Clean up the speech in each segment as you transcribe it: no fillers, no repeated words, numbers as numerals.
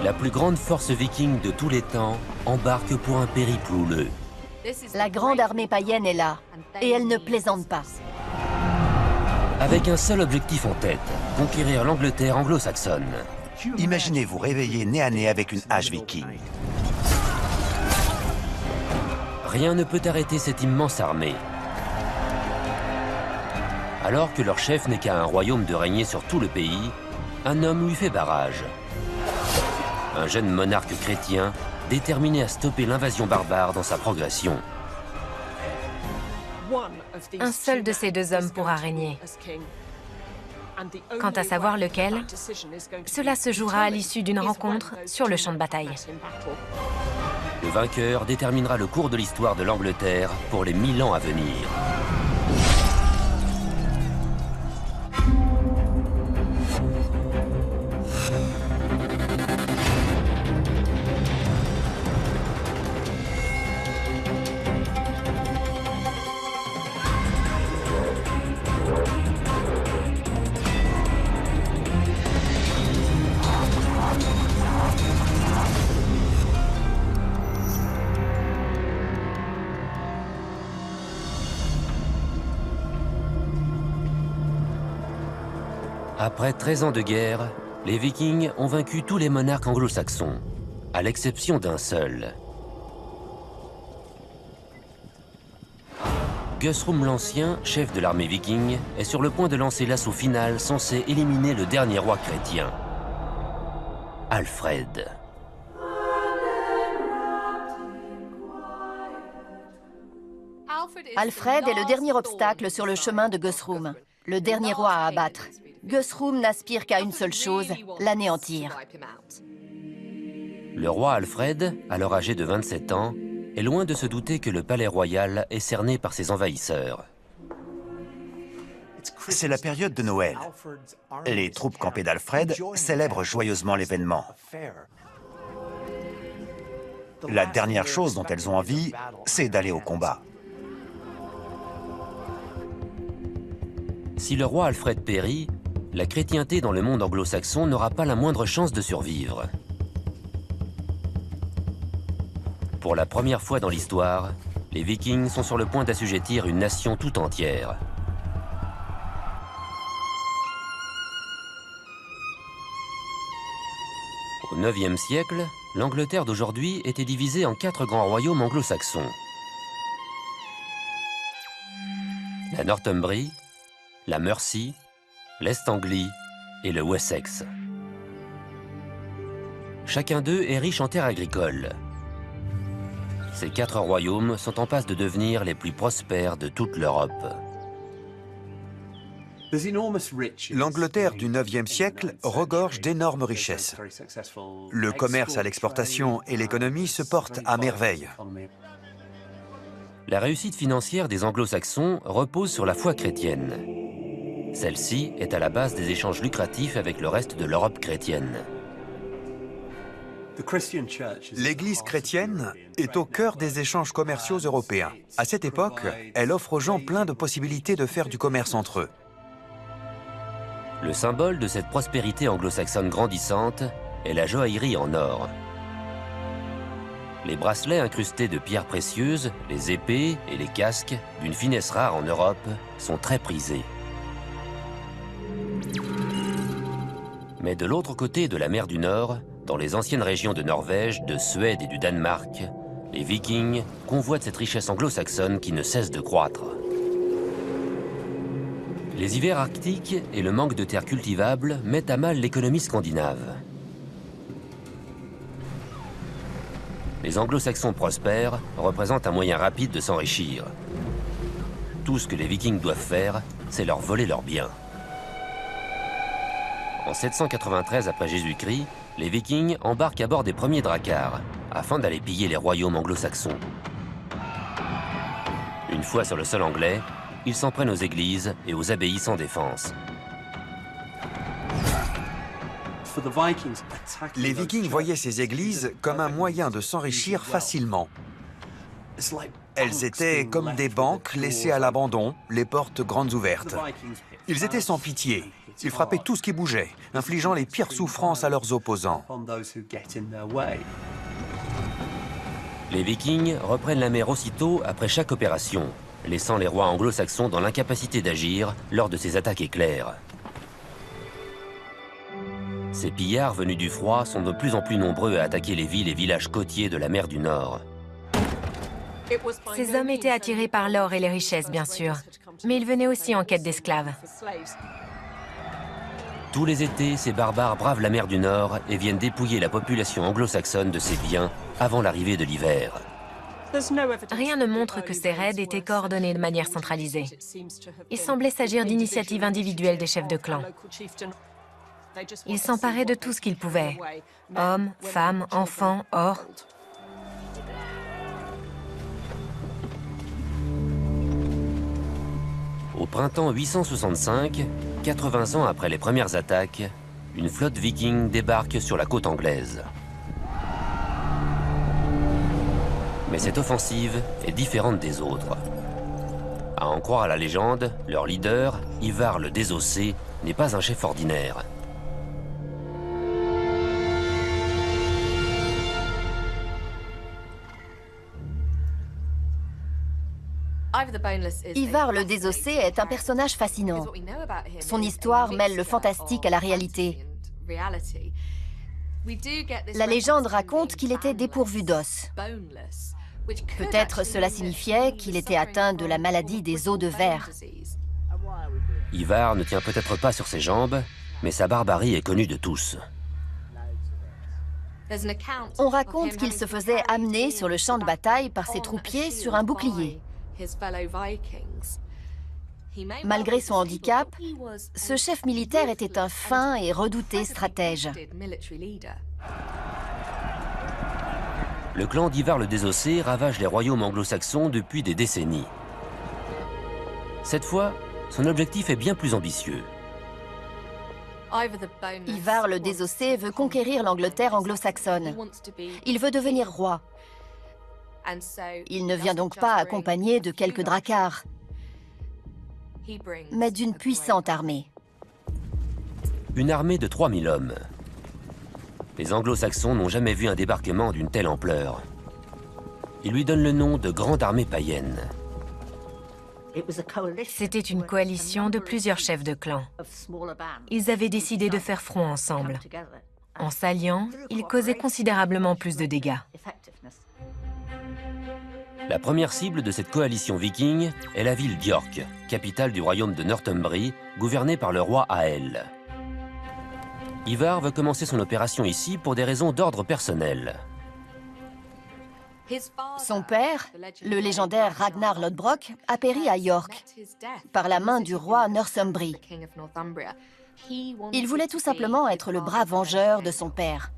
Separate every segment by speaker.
Speaker 1: La plus grande force viking de tous les temps embarque pour un périple houleux.
Speaker 2: La grande armée païenne est là, et elle ne plaisante pas.
Speaker 1: Avec un seul objectif en tête, conquérir l'Angleterre anglo-saxonne.
Speaker 3: Imaginez vous réveiller nez à nez avec une hache viking.
Speaker 1: Rien ne peut arrêter cette immense armée. Alors que leur chef n'est qu'à un royaume de régner sur tout le pays, un homme lui fait barrage. Un jeune monarque chrétien déterminé à stopper l'invasion barbare dans sa progression.
Speaker 4: Un seul de ces deux hommes pourra régner. Quant à savoir lequel, cela se jouera à l'issue d'une rencontre sur le champ de bataille.
Speaker 1: Le vainqueur déterminera le cours de l'histoire de l'Angleterre pour les 1000 ans à venir. Après 13 ans de guerre, les Vikings ont vaincu tous les monarques anglo-saxons, à l'exception d'un seul. Guthrum l'Ancien, chef de l'armée viking, est sur le point de lancer l'assaut final censé éliminer le dernier roi chrétien, Alfred.
Speaker 2: Alfred est le dernier obstacle sur le chemin de Guthrum, le dernier roi à abattre. Guthrum n'aspire qu'à une seule chose, l'anéantir.
Speaker 1: Le roi Alfred, alors âgé de 27 ans, est loin de se douter que le palais royal est cerné par ses envahisseurs.
Speaker 3: C'est la période de Noël. Les troupes campées d'Alfred célèbrent joyeusement l'événement. La dernière chose dont elles ont envie, c'est d'aller au combat.
Speaker 1: Si le roi Alfred périt, la chrétienté dans le monde anglo-saxon n'aura pas la moindre chance de survivre. Pour la première fois dans l'histoire, les Vikings sont sur le point d'assujettir une nation tout entière. Au IXe siècle, l'Angleterre d'aujourd'hui était divisée en 4 grands royaumes anglo-saxons. La Northumbrie, la Mercie, l'Est Anglie et le Wessex. Chacun d'eux est riche en terres agricoles. Ces 4 royaumes sont en passe de devenir les plus prospères de toute l'Europe.
Speaker 5: L'Angleterre du IXe siècle regorge d'énormes richesses. Le commerce à l'exportation et l'économie se portent à merveille.
Speaker 1: La réussite financière des anglo-saxons repose sur la foi chrétienne. Celle-ci est à la base des échanges lucratifs avec le reste de l'Europe chrétienne.
Speaker 5: L'Église chrétienne est au cœur des échanges commerciaux européens. À cette époque, elle offre aux gens plein de possibilités de faire du commerce entre eux.
Speaker 1: Le symbole de cette prospérité anglo-saxonne grandissante est la joaillerie en or. Les bracelets incrustés de pierres précieuses, les épées et les casques, d'une finesse rare en Europe, sont très prisés. Mais de l'autre côté de la mer du Nord, dans les anciennes régions de Norvège, de Suède et du Danemark, les Vikings convoitent cette richesse anglo-saxonne qui ne cesse de croître. Les hivers arctiques et le manque de terres cultivables mettent à mal l'économie scandinave. Les anglo-saxons prospères représentent un moyen rapide de s'enrichir. Tout ce que les Vikings doivent faire, c'est leur voler leurs biens. En 793 après Jésus-Christ, les Vikings embarquent à bord des premiers dracars, afin d'aller piller les royaumes anglo-saxons. Une fois sur le sol anglais, ils s'en prennent aux églises et aux abbayes sans défense.
Speaker 5: Les Vikings voyaient ces églises comme un moyen de s'enrichir facilement. Elles étaient comme des banques laissées à l'abandon, les portes grandes ouvertes. Ils étaient sans pitié. Ils frappaient tout ce qui bougeait, infligeant les pires souffrances à leurs opposants.
Speaker 1: Les Vikings reprennent la mer aussitôt après chaque opération, laissant les rois anglo-saxons dans l'incapacité d'agir lors de ces attaques éclairs. Ces pillards venus du froid sont de plus en plus nombreux à attaquer les villes et villages côtiers de la mer du Nord.
Speaker 4: Ces hommes étaient attirés par l'or et les richesses, bien sûr, mais ils venaient aussi en quête d'esclaves.
Speaker 1: Tous les étés, ces barbares bravent la mer du Nord et viennent dépouiller la population anglo-saxonne de ses biens avant l'arrivée de l'hiver.
Speaker 4: Rien ne montre que ces raids étaient coordonnés de manière centralisée. Il semblait s'agir d'initiatives individuelles des chefs de clan. Ils s'emparaient de tout ce qu'ils pouvaient. Hommes, femmes, enfants, or.
Speaker 1: Au printemps 865, 80 ans après les premières attaques, une flotte viking débarque sur la côte anglaise. Mais cette offensive est différente des autres. À en croire à la légende, leur leader, Ivar le Désossé, n'est pas un chef ordinaire.
Speaker 2: Ivar le Désossé est un personnage fascinant. Son histoire mêle le fantastique à la réalité. La légende raconte qu'il était dépourvu d'os. Peut-être cela signifiait qu'il était atteint de la maladie des os de verre.
Speaker 1: Ivar ne tient peut-être pas sur ses jambes, mais sa barbarie est connue de tous.
Speaker 2: On raconte qu'il se faisait amener sur le champ de bataille par ses troupiers sur un bouclier. Malgré son handicap, ce chef militaire était un fin et redouté stratège.
Speaker 1: Le clan d'Ivar le Désossé ravage les royaumes anglo-saxons depuis des décennies. Cette fois, son objectif est bien plus ambitieux.
Speaker 2: Ivar le Désossé veut conquérir l'Angleterre anglo-saxonne. Il veut devenir roi. Il ne vient donc pas accompagné de quelques dracars, mais d'une puissante armée.
Speaker 1: Une armée de 3000 hommes. Les anglo-saxons n'ont jamais vu un débarquement d'une telle ampleur. Ils lui donnent le nom de Grande Armée païenne.
Speaker 4: C'était une coalition de plusieurs chefs de clan. Ils avaient décidé de faire front ensemble. En s'alliant, ils causaient considérablement plus de dégâts.
Speaker 1: La première cible de cette coalition viking est la ville d'York, capitale du royaume de Northumbrie, gouvernée par le roi Aelle. Ivar veut commencer son opération ici pour des raisons d'ordre personnel.
Speaker 2: Son père, le légendaire Ragnar Lodbrok, a péri à York par la main du roi Northumbrie. Il voulait tout simplement être le bras vengeur de son père.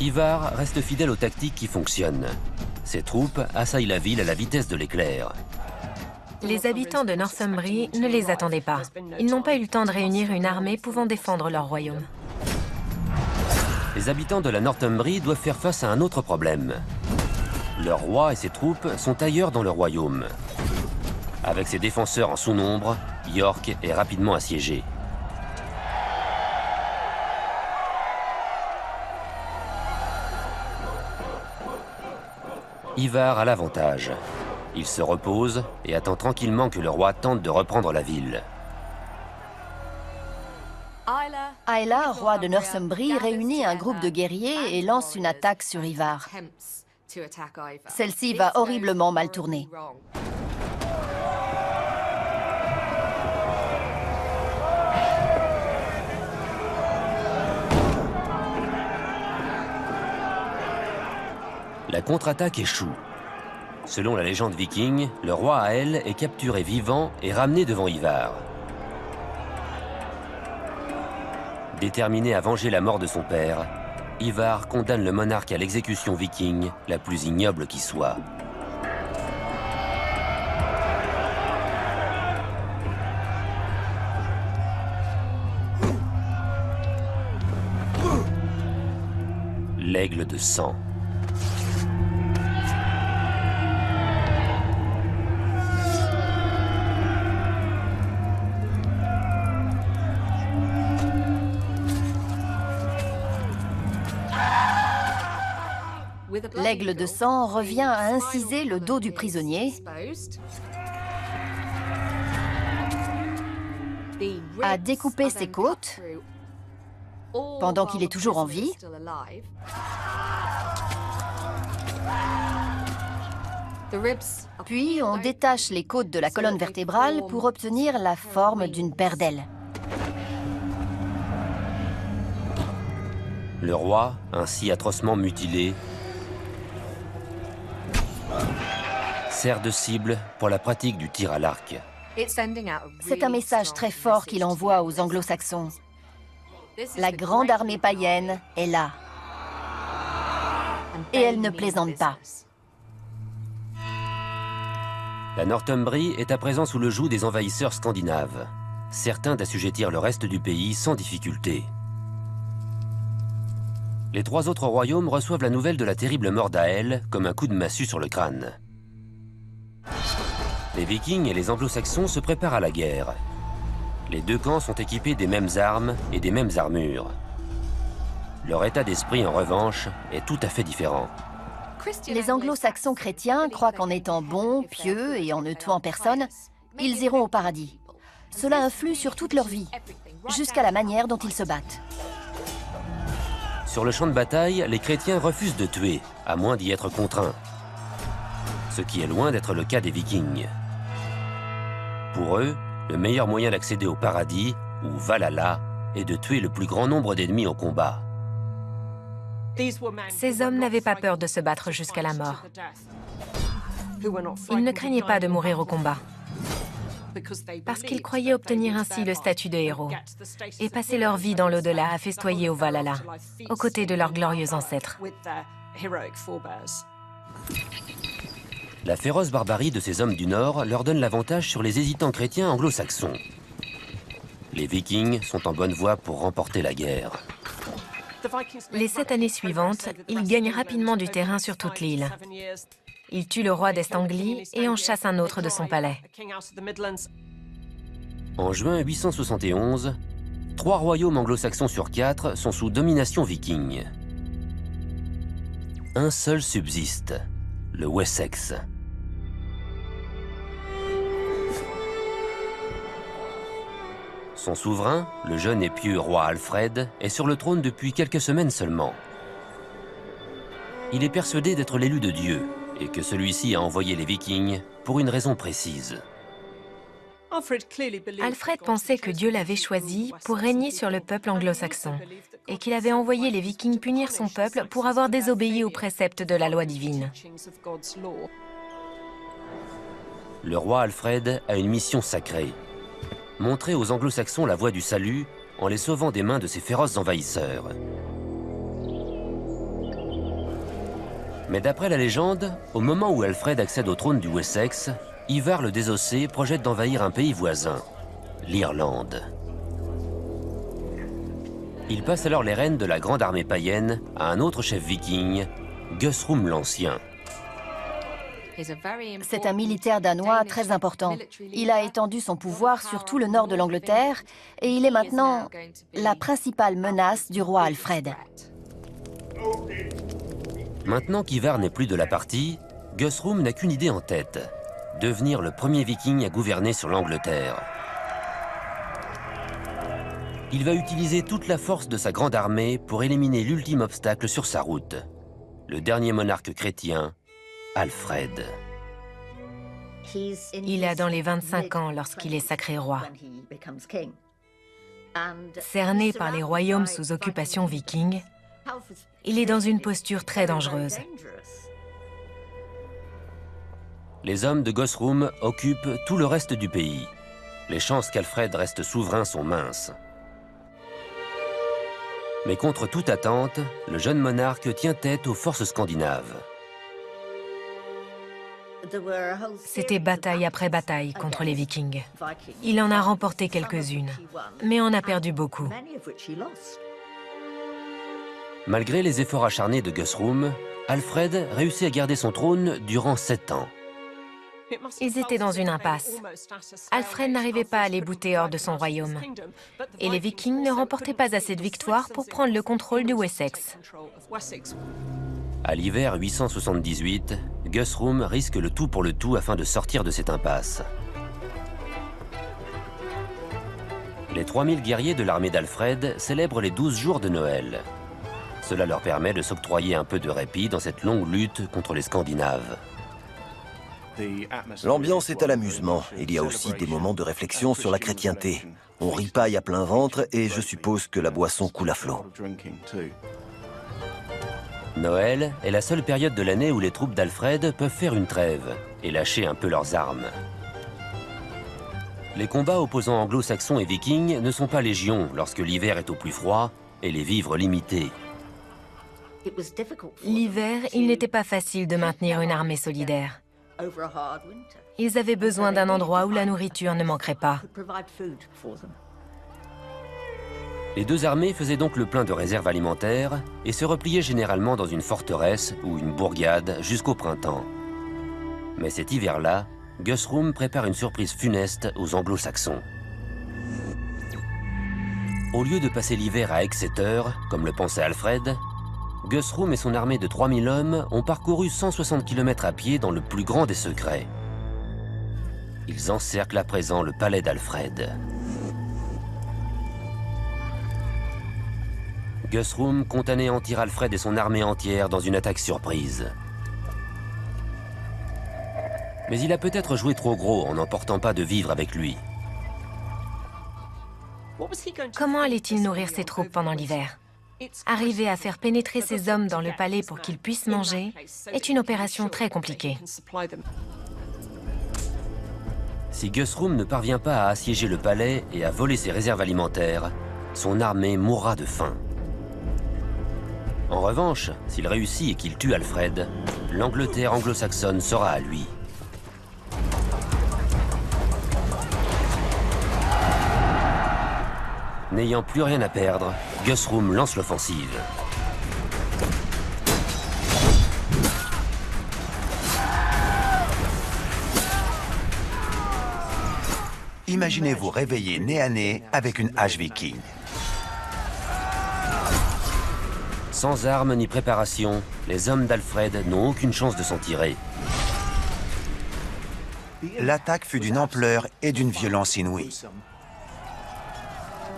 Speaker 1: Ivar reste fidèle aux tactiques qui fonctionnent. Ses troupes assaillent la ville à la vitesse de l'éclair.
Speaker 4: Les habitants de Northumbrie ne les attendaient pas. Ils n'ont pas eu le temps de réunir une armée pouvant défendre leur royaume.
Speaker 1: Les habitants de la Northumbrie doivent faire face à un autre problème. Leur roi et ses troupes sont ailleurs dans le royaume. Avec ses défenseurs en sous-nombre, York est rapidement assiégé. Ivar a l'avantage. Il se repose et attend tranquillement que le roi tente de reprendre la ville.
Speaker 2: Aella, roi de Northumbrie, réunit un groupe de guerriers et lance une attaque sur Ivar. Celle-ci va horriblement mal tourner.
Speaker 1: La contre-attaque échoue. Selon la légende viking, le roi Aelle est capturé vivant et ramené devant Ivar. Déterminé à venger la mort de son père, Ivar condamne le monarque à l'exécution viking la plus ignoble qui soit. L'aigle de sang.
Speaker 2: L'aigle de sang revient à inciser le dos du prisonnier, à découper ses côtes pendant qu'il est toujours en vie, puis on détache les côtes de la colonne vertébrale pour obtenir la forme d'une paire d'ailes.
Speaker 1: Le roi, ainsi atrocement mutilé, sert de cible pour la pratique du tir à l'arc.
Speaker 2: C'est un message très fort qu'il envoie aux Anglo-Saxons. La grande armée païenne est là. Et elle ne plaisante pas.
Speaker 1: La Northumbrie est à présent sous le joug des envahisseurs scandinaves, certains d'assujettir le reste du pays sans difficulté. Les 3 autres royaumes reçoivent la nouvelle de la terrible mort d'Aël comme un coup de massue sur le crâne. Les Vikings et les Anglo-Saxons se préparent à la guerre. Les 2 camps sont équipés des mêmes armes et des mêmes armures. Leur état d'esprit, en revanche, est tout à fait différent.
Speaker 2: Les Anglo-Saxons chrétiens croient qu'en étant bons, pieux et en ne tuant personne, ils iront au paradis. Cela influe sur toute leur vie, jusqu'à la manière dont ils se battent.
Speaker 1: Sur le champ de bataille, les chrétiens refusent de tuer, à moins d'y être contraints. Ce qui est loin d'être le cas des Vikings. Pour eux, le meilleur moyen d'accéder au paradis, ou Valhalla, est de tuer le plus grand nombre d'ennemis au combat.
Speaker 4: Ces hommes n'avaient pas peur de se battre jusqu'à la mort. Ils ne craignaient pas de mourir au combat, parce qu'ils croyaient obtenir ainsi le statut de héros et passer leur vie dans l'au-delà à festoyer au Valhalla, aux côtés de leurs glorieux ancêtres.
Speaker 1: La féroce barbarie de ces hommes du Nord leur donne l'avantage sur les hésitants chrétiens anglo-saxons. Les Vikings sont en bonne voie pour remporter la guerre.
Speaker 4: Les 7 années suivantes, ils gagnent rapidement du terrain sur toute l'île. Ils tuent le roi d'Est Anglie et en chassent un autre de son palais.
Speaker 1: En juin 871, 3 royaumes anglo-saxons sur 4 sont sous domination viking. Un seul subsiste, le Wessex. Son souverain, le jeune et pieux roi Alfred, est sur le trône depuis quelques semaines seulement. Il est persuadé d'être l'élu de Dieu et que celui-ci a envoyé les Vikings pour une raison précise.
Speaker 4: Alfred pensait que Dieu l'avait choisi pour régner sur le peuple anglo-saxon et qu'il avait envoyé les Vikings punir son peuple pour avoir désobéi aux préceptes de la loi divine.
Speaker 1: Le roi Alfred a une mission sacrée. Montrer aux anglo-saxons la voie du salut en les sauvant des mains de ces féroces envahisseurs. Mais d'après la légende, au moment où Alfred accède au trône du Wessex, Ivar le Désossé projette d'envahir un pays voisin, l'Irlande. Il passe alors les rênes de la grande armée païenne à un autre chef viking, Guthrum l'Ancien.
Speaker 2: C'est un militaire danois très important. Il a étendu son pouvoir sur tout le nord de l'Angleterre et il est maintenant la principale menace du roi Alfred.
Speaker 1: Maintenant qu'Ivar n'est plus de la partie, Guthrum n'a qu'une idée en tête, devenir le premier viking à gouverner sur l'Angleterre. Il va utiliser toute la force de sa grande armée pour éliminer l'ultime obstacle sur sa route, le dernier monarque chrétien, Alfred.
Speaker 4: Il a dans les 25 ans lorsqu'il est sacré roi. Cerné par les royaumes sous occupation viking, il est dans une posture très dangereuse.
Speaker 1: Les hommes de Guthrum occupent tout le reste du pays. Les chances qu'Alfred reste souverain sont minces. Mais contre toute attente, le jeune monarque tient tête aux forces scandinaves.
Speaker 4: C'était bataille après bataille contre les Vikings. Il en a remporté quelques-unes, mais en a perdu beaucoup.
Speaker 1: Malgré les efforts acharnés de Guthrum, Alfred réussit à garder son trône durant 7 ans.
Speaker 4: Ils étaient dans une impasse. Alfred n'arrivait pas à les bouter hors de son royaume. Et les Vikings ne remportaient pas assez de victoires pour prendre le contrôle du Wessex.
Speaker 1: À l'hiver 878, Guthrum risque le tout pour le tout afin de sortir de cette impasse. Les 3000 guerriers de l'armée d'Alfred célèbrent les 12 jours de Noël. Cela leur permet de s'octroyer un peu de répit dans cette longue lutte contre les Scandinaves.
Speaker 6: L'ambiance est à l'amusement. Il y a aussi des moments de réflexion sur la chrétienté. On ripaille à plein ventre et je suppose que la boisson coule à flot.
Speaker 1: Noël est la seule période de l'année où les troupes d'Alfred peuvent faire une trêve et lâcher un peu leurs armes. Les combats opposant anglo-saxons et vikings ne sont pas légion lorsque l'hiver est au plus froid et les vivres limités.
Speaker 4: L'hiver, il n'était pas facile de maintenir une armée solidaire. Ils avaient besoin d'un endroit où la nourriture ne manquerait pas.
Speaker 1: Les deux armées faisaient donc le plein de réserves alimentaires et se repliaient généralement dans une forteresse ou une bourgade jusqu'au printemps. Mais cet hiver-là, Guthrum prépare une surprise funeste aux anglo-saxons. Au lieu de passer l'hiver à Exeter, comme le pensait Alfred, Guthrum et son armée de 3000 hommes ont parcouru 160 km à pied dans le plus grand des secrets. Ils encerclent à présent le palais d'Alfred. Guthrum compte anéantir Alfred et son armée entière dans une attaque surprise. Mais il a peut-être joué trop gros en n'emportant pas de vivres avec lui.
Speaker 4: Comment allait-il nourrir ses troupes pendant l'hiver? Arriver à faire pénétrer ses hommes dans le palais pour qu'ils puissent manger est une opération très compliquée.
Speaker 1: Si Guthrum ne parvient pas à assiéger le palais et à voler ses réserves alimentaires, son armée mourra de faim. En revanche, s'il réussit et qu'il tue Alfred, l'Angleterre anglo-saxonne sera à lui. N'ayant plus rien à perdre, Guthrum lance l'offensive.
Speaker 3: Imaginez-vous réveiller nez à nez avec une hache viking.
Speaker 1: Sans armes ni préparation, les hommes d'Alfred n'ont aucune chance de s'en tirer.
Speaker 3: L'attaque fut d'une ampleur et d'une violence inouïe.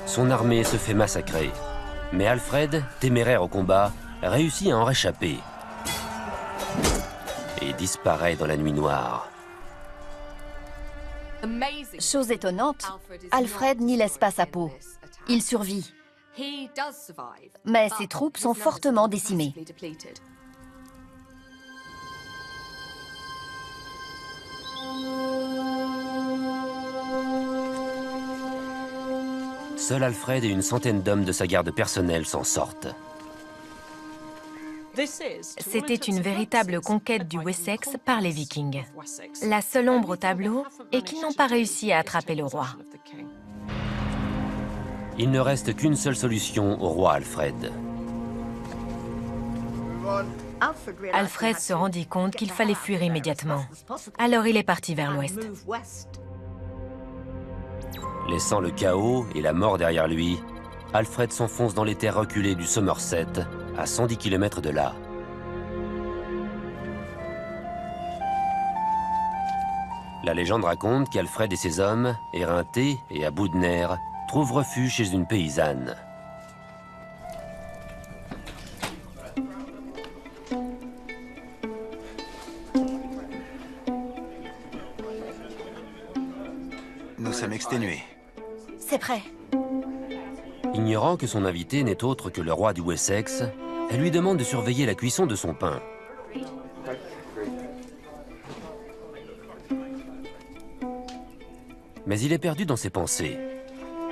Speaker 1: Son armée se fait massacrer. Mais Alfred, téméraire au combat, réussit à en réchapper. Et disparaît dans la nuit noire.
Speaker 2: Chose étonnante, Alfred n'y laisse pas sa peau. Il survit. Mais ses troupes sont fortement décimées.
Speaker 1: Seul Alfred et une centaine d'hommes de sa garde personnelle s'en sortent.
Speaker 4: C'était une véritable conquête du Wessex par les Vikings. La seule ombre au tableau est qu'ils n'ont pas réussi à attraper le roi.
Speaker 1: Il ne reste qu'une seule solution au roi Alfred.
Speaker 4: Alfred se rendit compte qu'il fallait fuir immédiatement. Alors il est parti vers l'ouest.
Speaker 1: Laissant le chaos et la mort derrière lui, Alfred s'enfonce dans les terres reculées du Somerset, à 110 km de là. La légende raconte qu'Alfred et ses hommes, éreintés et à bout de nerfs, trouvent refuge chez une paysanne.
Speaker 3: Nous sommes exténués.
Speaker 2: C'est prêt.
Speaker 1: Ignorant que son invité n'est autre que le roi du Wessex, elle lui demande de surveiller la cuisson de son pain. Mais il est perdu dans ses pensées.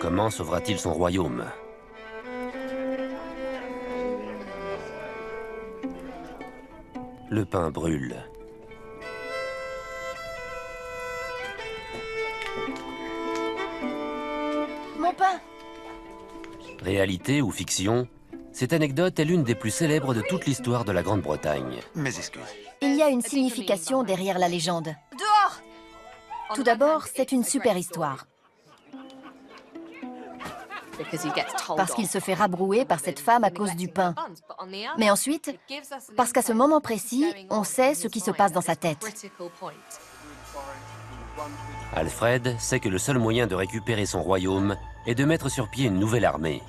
Speaker 1: Comment sauvera-t-il son royaume? Le pain brûle.
Speaker 2: Mon pain!
Speaker 1: Réalité ou fiction, cette anecdote est l'une des plus célèbres de toute l'histoire de la Grande-Bretagne.
Speaker 3: Mes excuses.
Speaker 2: Il y a une signification derrière la légende. Dehors! Tout d'abord, c'est une super histoire. parce qu'il se fait rabrouer par cette femme à cause du pain. Mais ensuite, parce qu'à ce moment précis, on sait ce qui se passe dans sa tête.
Speaker 1: Alfred sait que le seul moyen de récupérer son royaume est de mettre sur pied une nouvelle armée.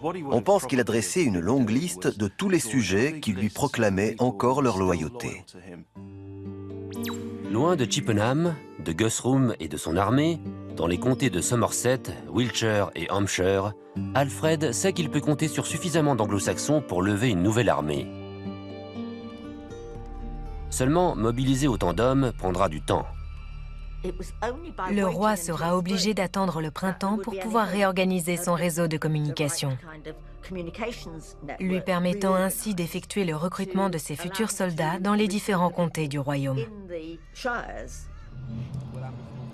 Speaker 6: On pense qu'il a dressé une longue liste de tous les sujets qui lui proclamaient encore leur loyauté.
Speaker 1: Loin de Chippenham, de Guthrum et de son armée, dans les comtés de Somerset, Wiltshire et Hampshire, Alfred sait qu'il peut compter sur suffisamment d'anglo-saxons pour lever une nouvelle armée. Seulement, mobiliser autant d'hommes prendra du temps.
Speaker 4: Le roi sera obligé d'attendre le printemps pour pouvoir réorganiser son réseau de communication, lui permettant ainsi d'effectuer le recrutement de ses futurs soldats dans les différents comtés du royaume.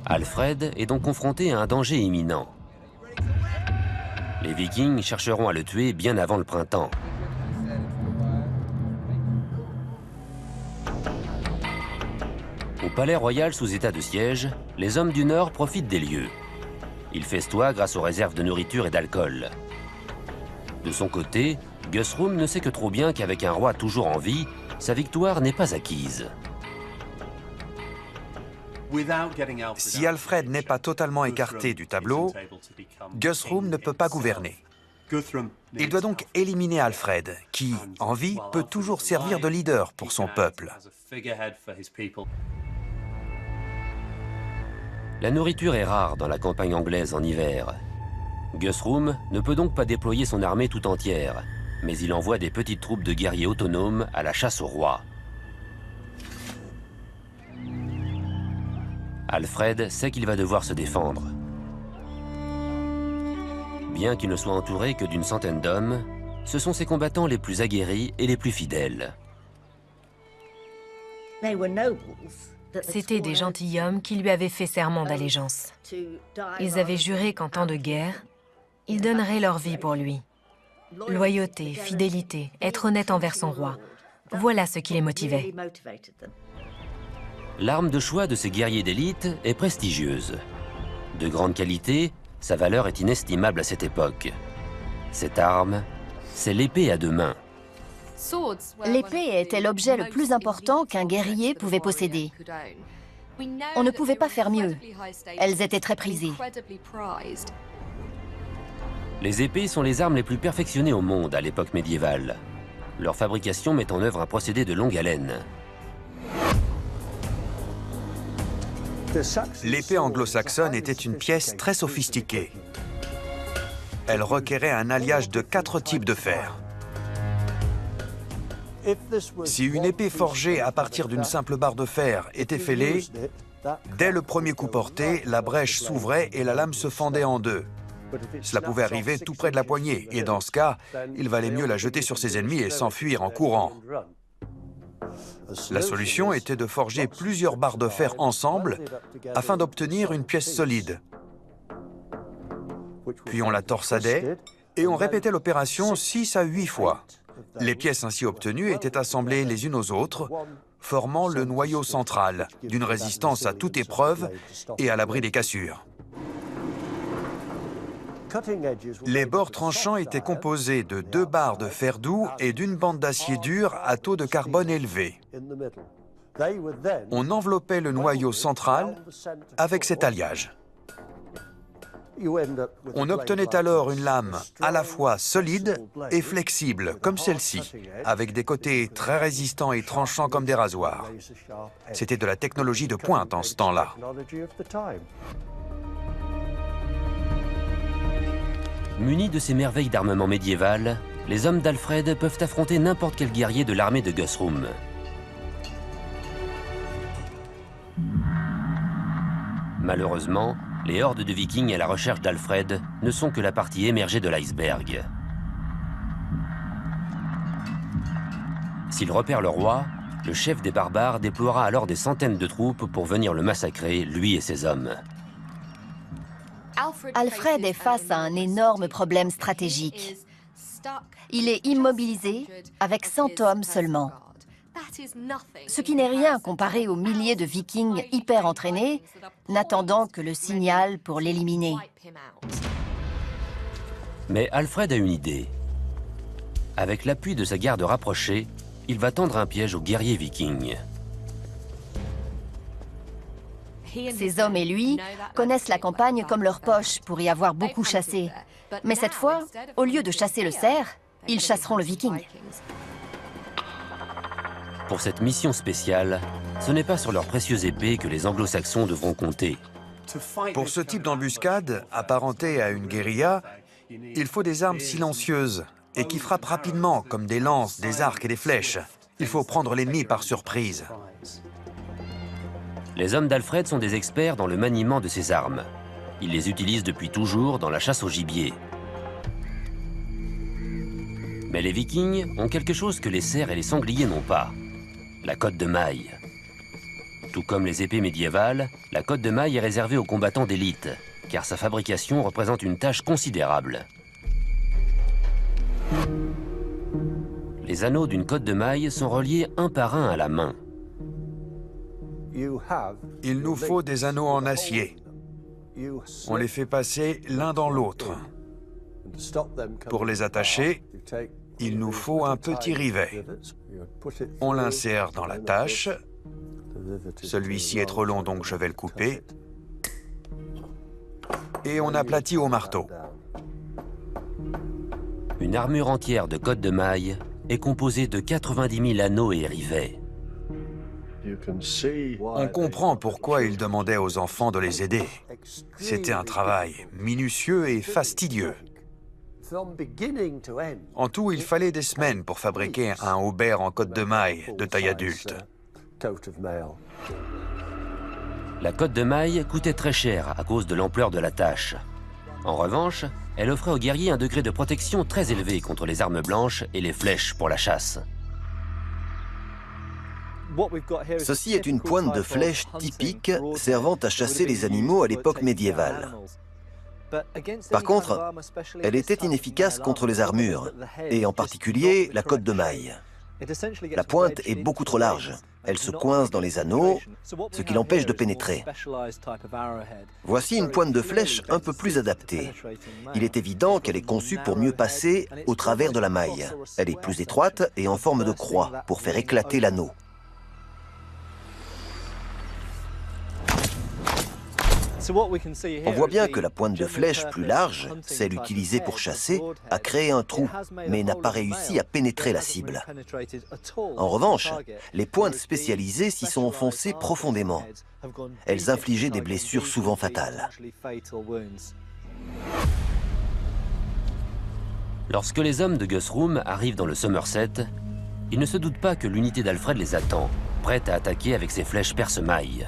Speaker 1: Alfred est donc confronté à un danger imminent. Les Vikings chercheront à le tuer bien avant le printemps. Au palais royal sous état de siège, les hommes du Nord profitent des lieux. Ils festoient grâce aux réserves de nourriture et d'alcool. De son côté, Guthrum ne sait que trop bien qu'avec un roi toujours en vie, sa victoire n'est pas acquise.
Speaker 5: Si Alfred n'est pas totalement écarté du tableau, Guthrum ne peut pas gouverner. Il doit donc éliminer Alfred, qui, en vie, peut toujours servir de leader pour son peuple.
Speaker 1: La nourriture est rare dans la campagne anglaise en hiver. Guthrum ne peut donc pas déployer son armée tout entière, mais il envoie des petites troupes de guerriers autonomes à la chasse au roi. Alfred sait qu'il va devoir se défendre. Bien qu'il ne soit entouré que d'une centaine d'hommes, ce sont ses combattants les plus aguerris et les plus fidèles.
Speaker 4: C'étaient des gentilshommes qui lui avaient fait serment d'allégeance. Ils avaient juré qu'en temps de guerre, ils donneraient leur vie pour lui. Loyauté, fidélité, être honnête envers son roi, voilà ce qui les motivait.
Speaker 1: L'arme de choix de ces guerriers d'élite est prestigieuse. De grande qualité, sa valeur est inestimable à cette époque. Cette arme, c'est l'épée à deux mains.
Speaker 2: L'épée était l'objet le plus important qu'un guerrier pouvait posséder. On ne pouvait pas faire mieux. Elles étaient très prisées.
Speaker 1: Les épées sont les armes les plus perfectionnées au monde à l'époque médiévale. Leur fabrication met en œuvre un procédé de longue haleine.
Speaker 5: L'épée anglo-saxonne était une pièce très sophistiquée. Elle requérait un alliage de 4 types de fer. Si une épée forgée à partir d'une simple barre de fer était fêlée, dès le premier coup porté, la brèche s'ouvrait et la lame se fendait en deux. Cela pouvait arriver tout près de la poignée, et dans ce cas, il valait mieux la jeter sur ses ennemis et s'enfuir en courant. La solution était de forger plusieurs barres de fer ensemble afin d'obtenir une pièce solide. Puis on la torsadait et on répétait l'opération 6 à 8 fois. Les pièces ainsi obtenues étaient assemblées les unes aux autres, formant le noyau central, d'une résistance à toute épreuve et à l'abri des cassures. Les bords tranchants étaient composés de 2 barres de fer doux et d'une bande d'acier dur à taux de carbone élevé. On enveloppait le noyau central avec cet alliage. On obtenait alors une lame à la fois solide et flexible, comme celle-ci, avec des côtés très résistants et tranchants comme des rasoirs. C'était de la technologie de pointe en ce temps-là.
Speaker 1: Munis de ces merveilles d'armement médiéval, les hommes d'Alfred peuvent affronter n'importe quel guerrier de l'armée de Guthrum. Malheureusement, les hordes de Vikings à la recherche d'Alfred ne sont que la partie émergée de l'iceberg. S'il repère le roi, le chef des barbares déploiera alors des centaines de troupes pour venir le massacrer, lui et ses hommes.
Speaker 2: Alfred est face à un énorme problème stratégique. Il est immobilisé avec 100 hommes seulement. Ce qui n'est rien comparé aux milliers de Vikings hyper entraînés, n'attendant que le signal pour l'éliminer.
Speaker 1: Mais Alfred a une idée. Avec l'appui de sa garde rapprochée, il va tendre un piège aux guerriers vikings.
Speaker 2: Ces hommes et lui connaissent la campagne comme leur poche pour y avoir beaucoup chassé. Mais cette fois, au lieu de chasser le cerf, ils chasseront le viking.
Speaker 1: Pour cette mission spéciale, ce n'est pas sur leurs précieuses épées que les anglo-saxons devront compter.
Speaker 5: Pour ce type d'embuscade, apparentée à une guérilla, il faut des armes silencieuses et qui frappent rapidement, comme des lances, des arcs et des flèches. Il faut prendre l'ennemi par surprise.
Speaker 1: Les hommes d'Alfred sont des experts dans le maniement de ces armes. Ils les utilisent depuis toujours dans la chasse au gibier. Mais les Vikings ont quelque chose que les cerfs et les sangliers n'ont pas. La cotte de maille. Tout comme les épées médiévales, la cotte de maille est réservée aux combattants d'élite, car sa fabrication représente une tâche considérable. Les anneaux d'une cotte de maille sont reliés un par un à la main.
Speaker 5: Il nous faut des anneaux en acier. On les fait passer l'un dans l'autre. Pour les attacher, il nous faut un petit rivet. On l'insère dans la tâche. Celui-ci est trop long, donc je vais le couper. Et on aplatit au marteau.
Speaker 1: Une armure entière de cotte de maille est composée de 90 000 anneaux et rivets.
Speaker 5: On comprend pourquoi il demandait aux enfants de les aider. C'était un travail minutieux et fastidieux. En tout, il fallait des semaines pour fabriquer un haubert en cotte de maille de taille adulte.
Speaker 1: La cotte de maille coûtait très cher à cause de l'ampleur de la tâche. En revanche, elle offrait aux guerriers un degré de protection très élevé contre les armes blanches et les flèches pour la chasse.
Speaker 6: Ceci est une pointe de flèche typique servant à chasser les animaux à l'époque médiévale. Par contre, elle était inefficace contre les armures, et en particulier la cotte de maille. La pointe est beaucoup trop large. Elle se coince dans les anneaux, ce qui l'empêche de pénétrer. Voici une pointe de flèche un peu plus adaptée. Il est évident qu'elle est conçue pour mieux passer au travers de la maille. Elle est plus étroite et en forme de croix pour faire éclater l'anneau. On voit bien que la pointe de flèche plus large, celle utilisée pour chasser, a créé un trou, mais n'a pas réussi à pénétrer la cible. En revanche, les pointes spécialisées s'y sont enfoncées profondément. Elles infligeaient des blessures souvent fatales.
Speaker 1: Lorsque les hommes de Guthrum arrivent dans le Somerset, ils ne se doutent pas que l'unité d'Alfred les attend, prête à attaquer avec ses flèches perce-mailles.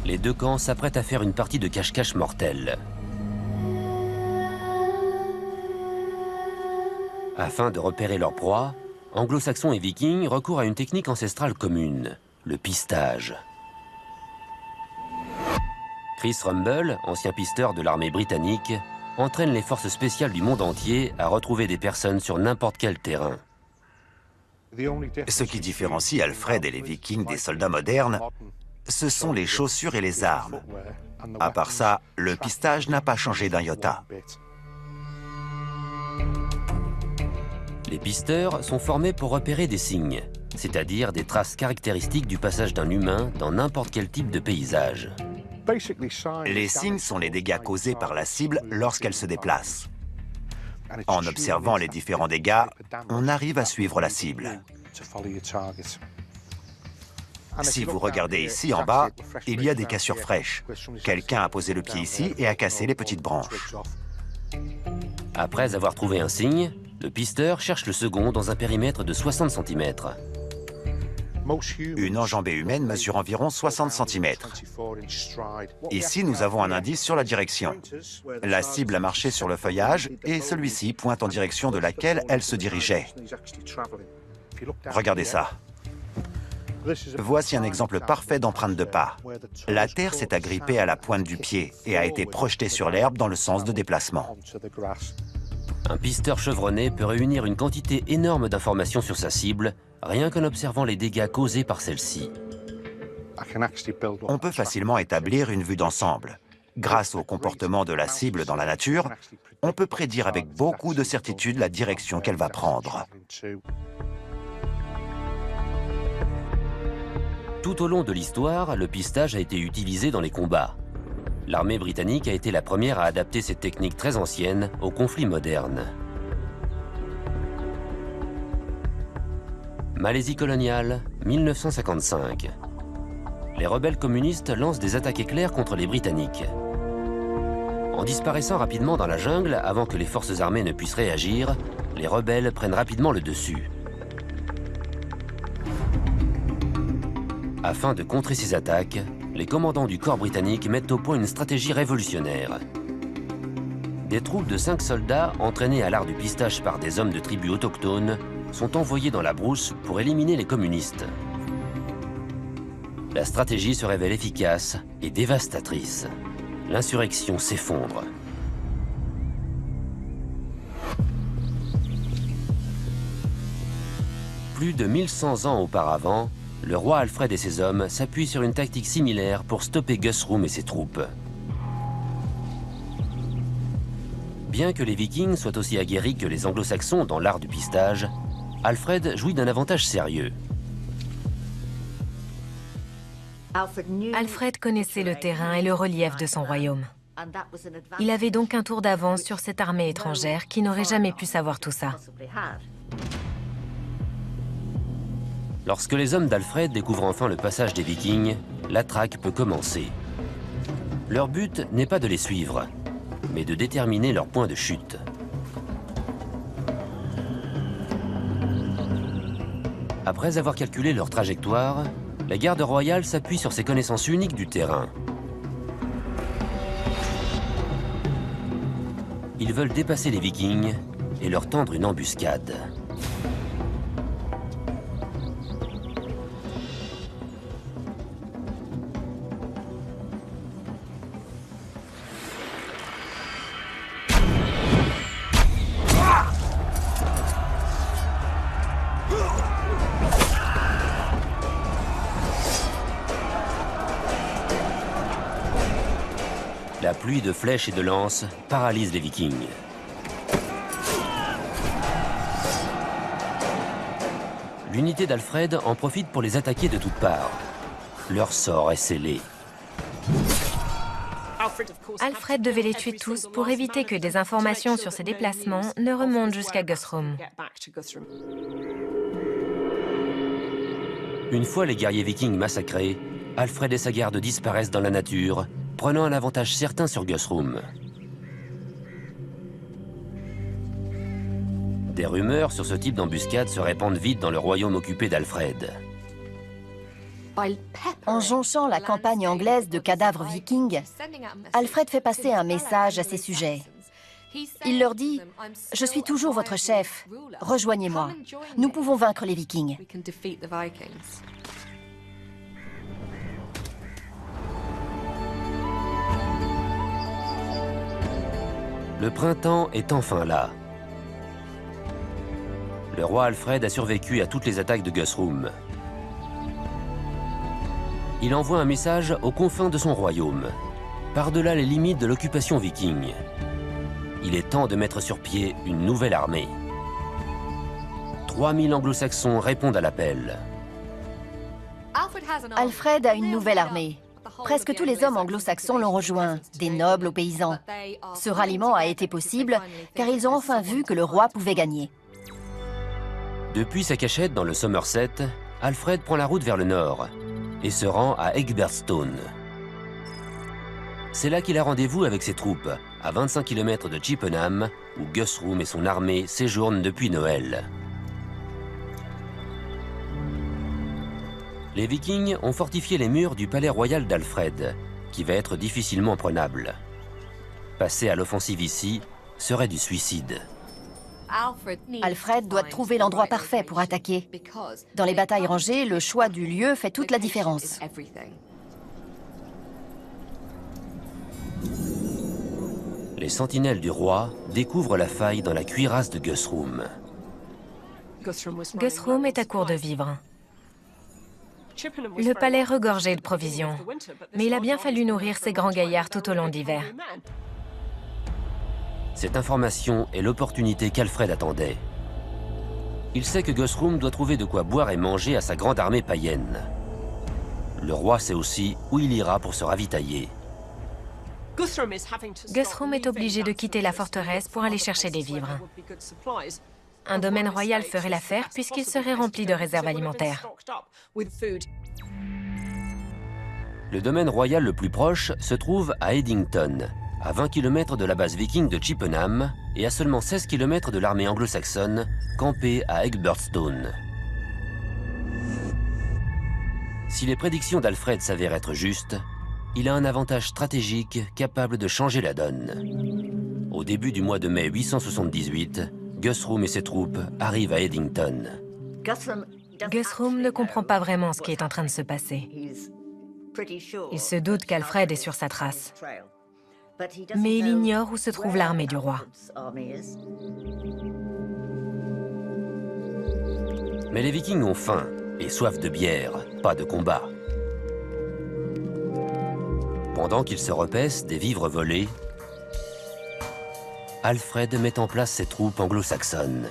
Speaker 1: Les deux camps s'apprêtent à faire une partie de cache-cache mortelle. Afin de repérer leur proie, anglo-saxons et vikings recourent à une technique ancestrale commune, le pistage. Chris Rumble, ancien pisteur de l'armée britannique, entraîne les forces spéciales du monde entier à retrouver des personnes sur n'importe quel terrain.
Speaker 3: Ce qui différencie Alfred et les Vikings des soldats modernes, ce sont les chaussures et les armes. À part ça, le pistage n'a pas changé d'un iota.
Speaker 1: Les pisteurs sont formés pour repérer des signes, c'est-à-dire des traces caractéristiques du passage d'un humain dans n'importe quel type de paysage.
Speaker 3: Les signes sont les dégâts causés par la cible lorsqu'elle se déplace. En observant les différents dégâts, on arrive à suivre la cible. Si vous regardez ici en bas, il y a des cassures fraîches. Quelqu'un a posé le pied ici et a cassé les petites branches.
Speaker 1: Après avoir trouvé un signe, le pisteur cherche le second dans un périmètre de 60 cm.
Speaker 3: Une enjambée humaine mesure environ 60 cm. Ici, nous avons un indice sur la direction. La cible a marché sur le feuillage et celui-ci pointe en direction de laquelle elle se dirigeait. Regardez ça. Voici un exemple parfait d'empreinte de pas. La terre s'est agrippée à la pointe du pied et a été projetée sur l'herbe dans le sens de déplacement.
Speaker 1: Un pisteur chevronné peut réunir une quantité énorme d'informations sur sa cible, rien qu'en observant les dégâts causés par celle-ci.
Speaker 3: On peut facilement établir une vue d'ensemble. Grâce au comportement de la cible dans la nature, on peut prédire avec beaucoup de certitude la direction qu'elle va prendre.
Speaker 1: Tout au long de l'histoire, le pistage a été utilisé dans les combats. L'armée britannique a été la première à adapter cette technique très ancienne aux conflits modernes. Malaisie coloniale, 1955. Les rebelles communistes lancent des attaques éclairs contre les Britanniques. En disparaissant rapidement dans la jungle avant que les forces armées ne puissent réagir, les rebelles prennent rapidement le dessus. Afin de contrer ces attaques, les commandants du corps britannique mettent au point une stratégie révolutionnaire. Des troupes de 5 soldats, entraînés à l'art du pistage par des hommes de tribus autochtones, sont envoyés dans la brousse pour éliminer les communistes. La stratégie se révèle efficace et dévastatrice. L'insurrection s'effondre. Plus de 1100 ans auparavant, le roi Alfred et ses hommes s'appuient sur une tactique similaire pour stopper Guthrum et ses troupes. Bien que les Vikings soient aussi aguerris que les Anglo-Saxons dans l'art du pistage, Alfred jouit d'un avantage sérieux.
Speaker 4: Alfred connaissait le terrain et le relief de son royaume. Il avait donc un tour d'avance sur cette armée étrangère qui n'aurait jamais pu savoir tout ça.
Speaker 1: Lorsque les hommes d'Alfred découvrent enfin le passage des Vikings, la traque peut commencer. Leur but n'est pas de les suivre, mais de déterminer leur point de chute. Après avoir calculé leur trajectoire, la garde royale s'appuie sur ses connaissances uniques du terrain. Ils veulent dépasser les Vikings et leur tendre une embuscade. La pluie de flèches et de lances paralyse les Vikings. L'unité d'Alfred en profite pour les attaquer de toutes parts. Leur sort est scellé.
Speaker 4: Alfred devait les tuer tous pour éviter que des informations sur ses déplacements ne remontent jusqu'à Guthrum.
Speaker 1: Une fois les guerriers vikings massacrés, Alfred et sa garde disparaissent dans la nature, prenant un avantage certain sur Guthrum. Des rumeurs sur ce type d'embuscade se répandent vite dans le royaume occupé d'Alfred.
Speaker 2: En jonchant la campagne anglaise de cadavres vikings, Alfred fait passer un message à ses sujets. Il leur dit « Je suis toujours votre chef, rejoignez-moi. Nous pouvons vaincre les Vikings. »
Speaker 1: Le printemps est enfin là. Le roi Alfred a survécu à toutes les attaques de Guthrum. Il envoie un message aux confins de son royaume, par-delà les limites de l'occupation viking. Il est temps de mettre sur pied une nouvelle armée. 3000 anglo-saxons répondent à l'appel.
Speaker 2: Alfred a une nouvelle armée. Presque tous les hommes anglo-saxons l'ont rejoint, des nobles aux paysans. Ce ralliement a été possible car ils ont enfin vu que le roi pouvait gagner.
Speaker 1: Depuis sa cachette dans le Somerset, Alfred prend la route vers le nord et se rend à Egbertstone. C'est là qu'il a rendez-vous avec ses troupes, à 25 km de Chippenham, où Guthrum et son armée séjournent depuis Noël. Les Vikings ont fortifié les murs du palais royal d'Alfred, qui va être difficilement prenable. Passer à l'offensive ici serait du suicide.
Speaker 2: Alfred doit trouver l'endroit parfait pour attaquer. Dans les batailles rangées, le choix du lieu fait toute la différence.
Speaker 1: Les sentinelles du roi découvrent la faille dans la cuirasse de Guthrum.
Speaker 4: Guthrum est à court de vivres. Le palais regorgeait de provisions, mais il a bien fallu nourrir ces grands gaillards tout au long de l'hiver.
Speaker 1: Cette information est l'opportunité qu'Alfred attendait. Il sait que Guthrum doit trouver de quoi boire et manger à sa grande armée païenne. Le roi sait aussi où il ira pour se ravitailler.
Speaker 4: Guthrum est obligé de quitter la forteresse pour aller chercher des vivres. Un domaine royal ferait l'affaire puisqu'il serait rempli de réserves alimentaires.
Speaker 1: Le domaine royal le plus proche se trouve à Eddington, à 20 km de la base viking de Chippenham et à seulement 16 km de l'armée anglo-saxonne campée à Egbertstone. Si les prédictions d'Alfred s'avèrent être justes, il a un avantage stratégique capable de changer la donne. Au début du mois de mai 878, Guthrum et ses troupes arrivent à Eddington.
Speaker 4: Guthrum ne comprend pas vraiment ce qui est en train de se passer. Il se doute qu'Alfred est sur sa trace. Mais il ignore où se trouve l'armée du roi.
Speaker 1: Mais les Vikings ont faim et soif de bière, pas de combat. Pendant qu'ils se repaissent des vivres volés, Alfred met en place ses troupes anglo-saxonnes.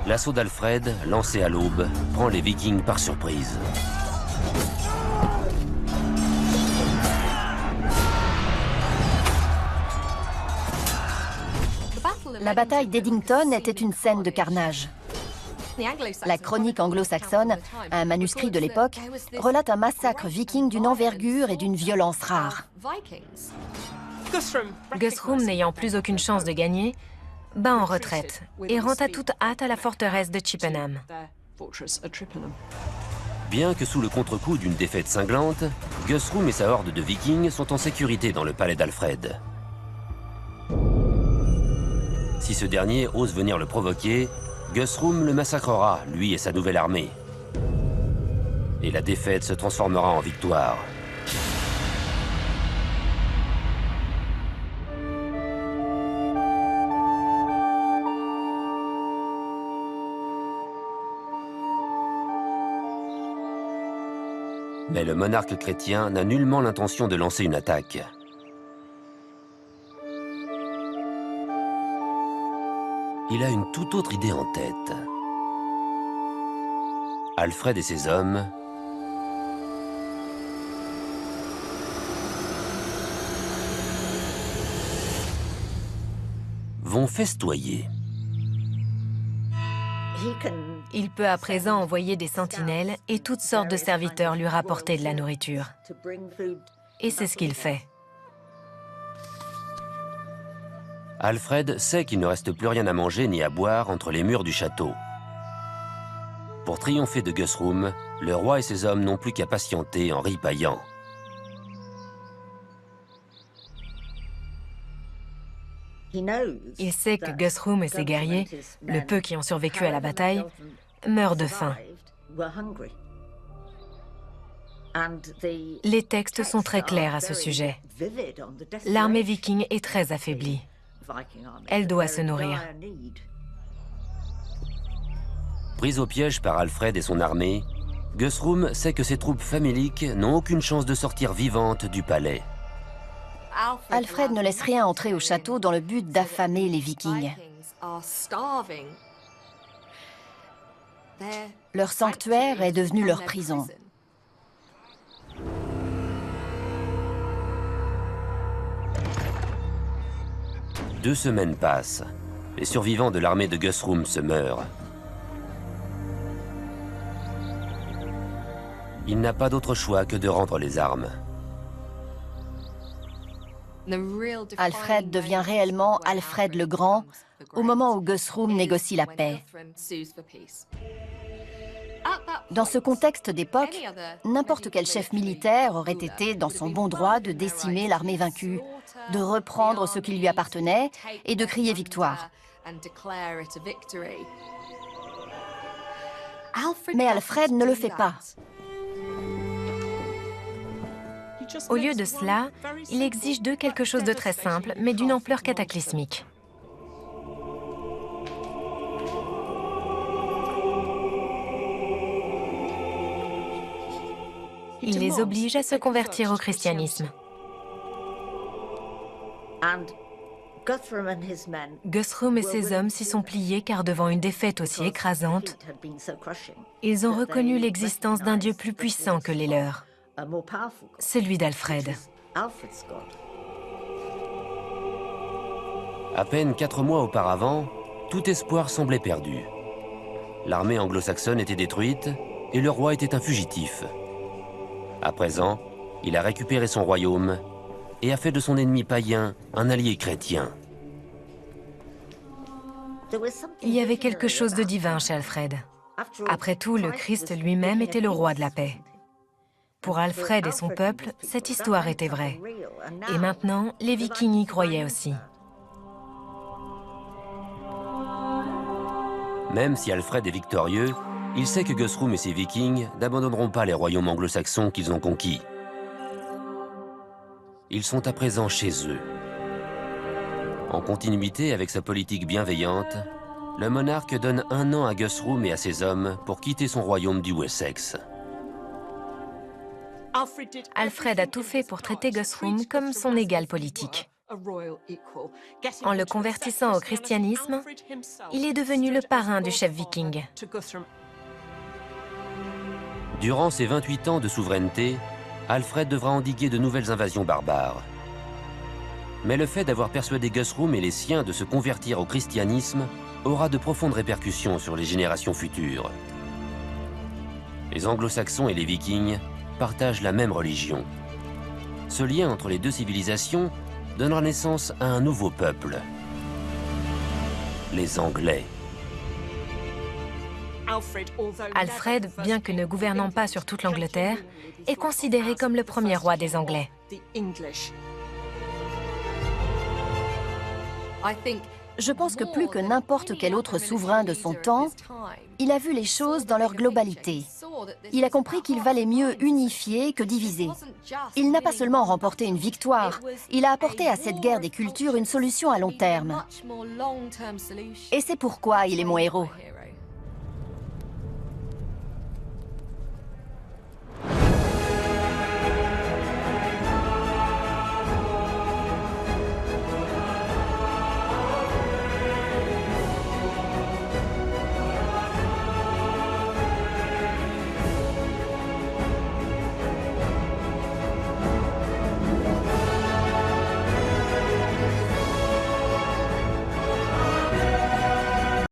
Speaker 1: L'assaut d'Alfred, lancé à l'aube, prend les Vikings par surprise.
Speaker 2: La bataille d'Eddington était une scène de carnage. La chronique anglo-saxonne, un manuscrit de l'époque, relate un massacre viking d'une envergure et d'une violence rare.
Speaker 4: Guthrum, n'ayant plus aucune chance de gagner, bat en retraite et rentre à toute hâte à la forteresse de Chippenham.
Speaker 1: Bien que sous le contre-coup d'une défaite cinglante, Guthrum et sa horde de Vikings sont en sécurité dans le palais d'Alfred. Si ce dernier ose venir le provoquer, Guthrum le massacrera, lui et sa nouvelle armée. Et la défaite se transformera en victoire. Mais le monarque chrétien n'a nullement l'intention de lancer une attaque. Il a une toute autre idée en tête. Alfred et ses hommes vont festoyer.
Speaker 4: Il peut à présent envoyer des sentinelles et toutes sortes de serviteurs lui rapporter de la nourriture. Et c'est ce qu'il fait.
Speaker 1: Alfred sait qu'il ne reste plus rien à manger ni à boire entre les murs du château. Pour triompher de Guthrum, le roi et ses hommes n'ont plus qu'à patienter en ripaillant.
Speaker 4: Il sait que Guthrum et ses guerriers, le peu qui ont survécu à la bataille, meurent de faim. Les textes sont très clairs à ce sujet. L'armée viking est très affaiblie. Elle doit se nourrir.
Speaker 1: Pris au piège par Alfred et son armée, Guthrum sait que ses troupes faméliques n'ont aucune chance de sortir vivantes du palais.
Speaker 2: Alfred ne laisse rien entrer au château dans le but d'affamer les Vikings. Leur sanctuaire est devenu leur prison.
Speaker 1: Deux semaines passent. Les survivants de l'armée de Guthrum se meurent. Il n'a pas d'autre choix que de rendre les armes.
Speaker 2: Alfred devient réellement Alfred le Grand au moment où Guthrum négocie la paix. Dans ce contexte d'époque, n'importe quel chef militaire aurait été dans son bon droit de décimer l'armée vaincue, de reprendre ce qui lui appartenait et de crier victoire. Mais Alfred ne le fait pas.
Speaker 4: Au lieu de cela, il exige d'eux quelque chose de très simple, mais d'une ampleur cataclysmique. Il les oblige à se convertir au christianisme. Guthrum et ses hommes s'y sont pliés car devant une défaite aussi écrasante, ils ont reconnu l'existence d'un Dieu plus puissant que les leurs, celui d'Alfred.
Speaker 1: À peine 4 mois auparavant, tout espoir semblait perdu. L'armée anglo-saxonne était détruite et le roi était un fugitif. À présent, il a récupéré son royaume et a fait de son ennemi païen un allié chrétien.
Speaker 4: Il y avait quelque chose de divin chez Alfred. Après tout, le Christ lui-même était le roi de la paix. Pour Alfred et son peuple, cette histoire était vraie. Et maintenant, les Vikings y croyaient aussi.
Speaker 1: Même si Alfred est victorieux, il sait que Guthrum et ses Vikings n'abandonneront pas les royaumes anglo-saxons qu'ils ont conquis. Ils sont à présent chez eux. En continuité avec sa politique bienveillante, le monarque donne 1 an à Guthrum et à ses hommes pour quitter son royaume du Wessex.
Speaker 4: Alfred a tout fait pour traiter Guthrum comme son égal politique. En le convertissant au christianisme, il est devenu le parrain du chef viking.
Speaker 1: Durant ses 28 ans de souveraineté, Alfred devra endiguer de nouvelles invasions barbares. Mais le fait d'avoir persuadé Guthrum et les siens de se convertir au christianisme aura de profondes répercussions sur les générations futures. Les anglo-saxons et les vikings partagent la même religion. Ce lien entre les deux civilisations donnera naissance à un nouveau peuple, les Anglais.
Speaker 4: Alfred, bien que ne gouvernant pas sur toute l'Angleterre, est considéré comme le premier roi des Anglais.
Speaker 2: Je pense que plus que n'importe quel autre souverain de son temps, il a vu les choses dans leur globalité. Il a compris qu'il valait mieux unifier que diviser. Il n'a pas seulement remporté une victoire, il a apporté à cette guerre des cultures une solution à long terme. Et c'est pourquoi il est mon héros.